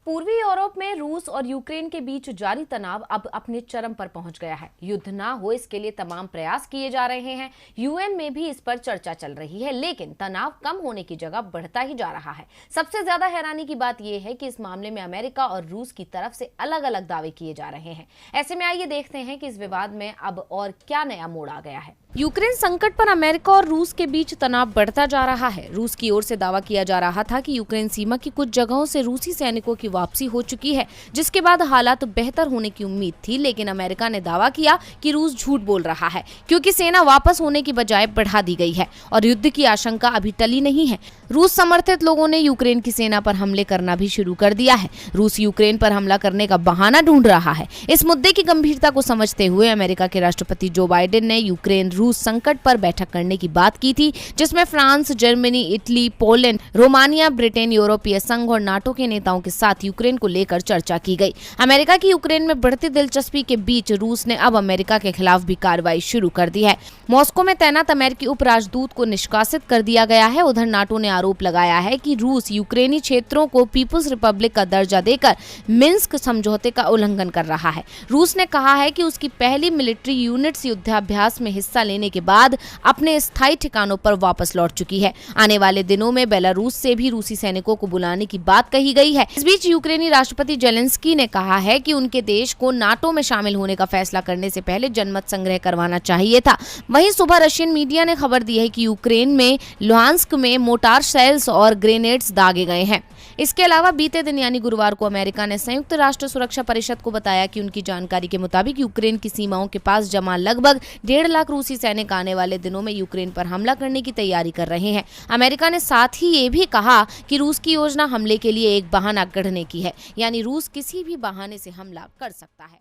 पूर्वी यूरोप में रूस और यूक्रेन के बीच जारी तनाव अब अपने चरम पर पहुंच गया है। युद्ध ना हो इसके लिए तमाम प्रयास किए जा रहे हैं। यूएन में भी इस पर चर्चा चल रही है, लेकिन तनाव कम होने की जगह बढ़ता ही जा रहा है। सबसे ज्यादा हैरानी की बात यह है कि इस मामले में अमेरिका और रूस की तरफ से अलग अलग दावे किए जा रहे हैं। ऐसे में आइए देखते हैं कि इस विवाद में अब और क्या नया मोड़ आ गया है। यूक्रेन संकट पर अमेरिका और रूस के बीच तनाव बढ़ता जा रहा है। रूस की ओर से दावा किया जा रहा था कि यूक्रेन सीमा की कुछ जगहों से रूसी सैनिकों की वापसी हो चुकी है, जिसके बाद हालात बेहतर होने की उम्मीद थी। लेकिन अमेरिका ने दावा किया कि रूस झूठ बोल रहा है, क्योंकि सेना वापस होने की बजाय बढ़ा दी गई है और युद्ध की आशंका अभी टली नहीं है। रूस समर्थित लोगों ने यूक्रेन की सेना पर हमले करना भी शुरू कर दिया है। रूस यूक्रेन पर हमला करने का बहाना ढूंढ रहा है। इस मुद्दे की गंभीरता को समझते हुए अमेरिका के राष्ट्रपति जो बाइडेन ने यूक्रेन रूस संकट पर बैठक करने की बात की थी, जिसमें France, Germany, Italy, Poland, Romania, Britain, यूरोपीय संघ और नाटो के नेताओं के साथ यूक्रेन को लेकर चर्चा की गई। अमेरिका की यूक्रेन में बढ़ती दिलचस्पी के बीच रूस ने अब अमेरिका के खिलाफ भी कार्रवाई शुरू कर दी है। मॉस्को में तैनात अमेरिकी उप राजदूत को निष्कासित कर दिया गया है। उधर नाटो ने आरोप लगाया है कि रूस यूक्रेनी क्षेत्रों को पीपुल्स रिपब्लिक का दर्जा देकर मिन्स्क समझौते का उल्लंघन कर रहा है। रूस ने कहा है कि उसकी पहली मिलिट्री यूनिट्स युद्धाभ्यास में हिस्सा लेने के बाद अपने स्थायी ठिकानों पर वापस लौट चुकी है। आने वाले दिनों में बेलारूस से भी रूसी सैनिकों को बुलाने की बात कही गई है। इस बीच यूक्रेनी राष्ट्रपति जेलेंस्की ने कहा है कि उनके देश को नाटो में शामिल होने का फैसला करने से पहले जनमत संग्रह करवाना चाहिए था। वहीं सुबह रशियन मीडिया ने खबर दी है कि यूक्रेन में लुहांस्क में मोटार शेल्स और ग्रेनेड्स दागे गए हैं। इसके अलावा बीते दिन यानी गुरुवार को अमेरिका ने संयुक्त राष्ट्र सुरक्षा परिषद को बताया कि उनकी जानकारी के मुताबिक यूक्रेन की सीमाओं के पास जमा लगभग 1.5 लाख रूसी सैनिक आने वाले दिनों में यूक्रेन पर हमला करने की तैयारी कर रहे हैं। अमेरिका ने साथ ही ये भी कहा कि रूस की योजना हमले के लिए एक बहाना गढ़ने की है, यानी रूस किसी भी बहाने से हमला कर सकता है।